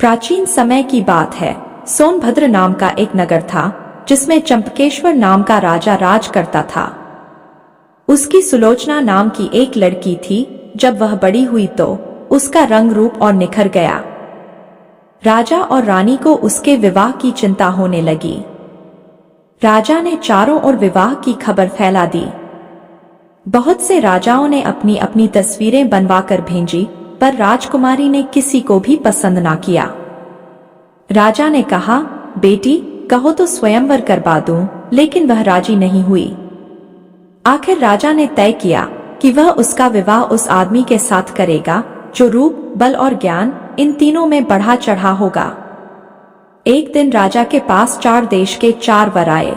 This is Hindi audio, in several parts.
प्राचीन समय की बात है। सोनभद्र नाम का एक नगर था जिसमें चंपकेश्वर नाम का राजा राज करता था। उसकी सुलोचना नाम की एक लड़की थी। जब वह बड़ी हुई तो उसका रंग रूप और निखर गया। राजा और रानी को उसके विवाह की चिंता होने लगी। राजा ने चारों ओर विवाह की खबर फैला दी। बहुत से राजाओं ने अपनी अपनी तस्वीरें बनवाकर भेजी, पर राजकुमारी ने किसी को भी पसंद ना किया। राजा ने कहा, बेटी कहो तो स्वयंवर करवा दूं, लेकिन वह राजी नहीं हुई। आखिर राजा ने तय किया कि वह उसका विवाह उस आदमी के साथ करेगा जो रूप, बल और ज्ञान इन तीनों में बढ़ा चढ़ा होगा। एक दिन राजा के पास 4 देश के 4 वर आए।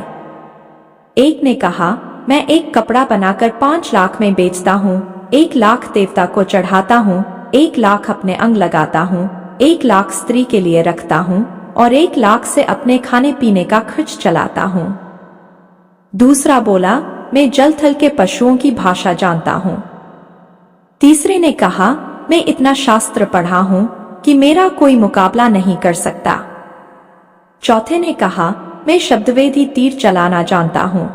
एक ने कहा, मैं एक कपड़ा बनाकर 5 लाख में बेचता हूँ, 1 लाख देवता को चढ़ाता हूँ, 1 लाख अपने अंग लगाता हूँ, 1 लाख स्त्री के लिए रखता हूँ और 1 लाख से अपने खाने पीने का खर्च चलाता हूँ। दूसरा बोला, मैं जल थल के पशुओं की भाषा जानता हूँ। तीसरे ने कहा, मैं इतना शास्त्र पढ़ा हूँ कि मेरा कोई मुकाबला नहीं कर सकता। चौथे ने कहा, मैं शब्दवेदी तीर चलाना जानता हूँ।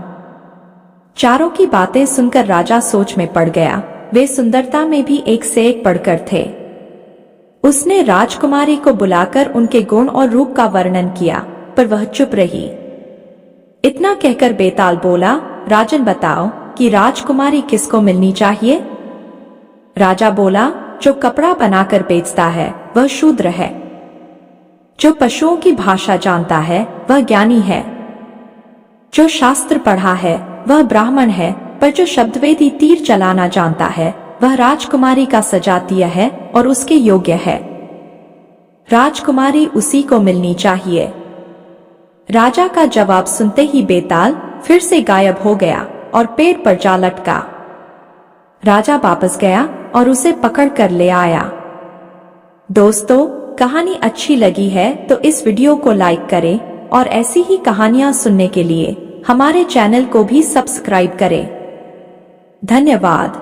चारों की बातें सुनकर राजा सोच में पड़ गया। वे सुंदरता में भी एक से एक बढ़कर थे। उसने राजकुमारी को बुलाकर उनके गुण और रूप का वर्णन किया, पर वह चुप रही। इतना कहकर बेताल बोला, राजन बताओ कि राजकुमारी किसको मिलनी चाहिए। राजा बोला, जो कपड़ा बनाकर बेचता है वह शूद्र है, जो पशुओं की भाषा जानता है वह ज्ञानी है, जो शास्त्र पढ़ा है वह ब्राह्मण है, पर जो शब्दवेदी तीर चलाना जानता है वह राजकुमारी का सजातीय है और उसके योग्य है। राजकुमारी उसी को मिलनी चाहिए। राजा का जवाब सुनते ही बेताल फिर से गायब हो गया और पेड़ पर जा लटका। राजा वापस गया और उसे पकड़ कर ले आया। दोस्तों, कहानी अच्छी लगी है तो इस वीडियो को लाइक करें और ऐसी ही कहानियां सुनने के लिए हमारे चैनल को भी सब्सक्राइब करें। धन्यवाद।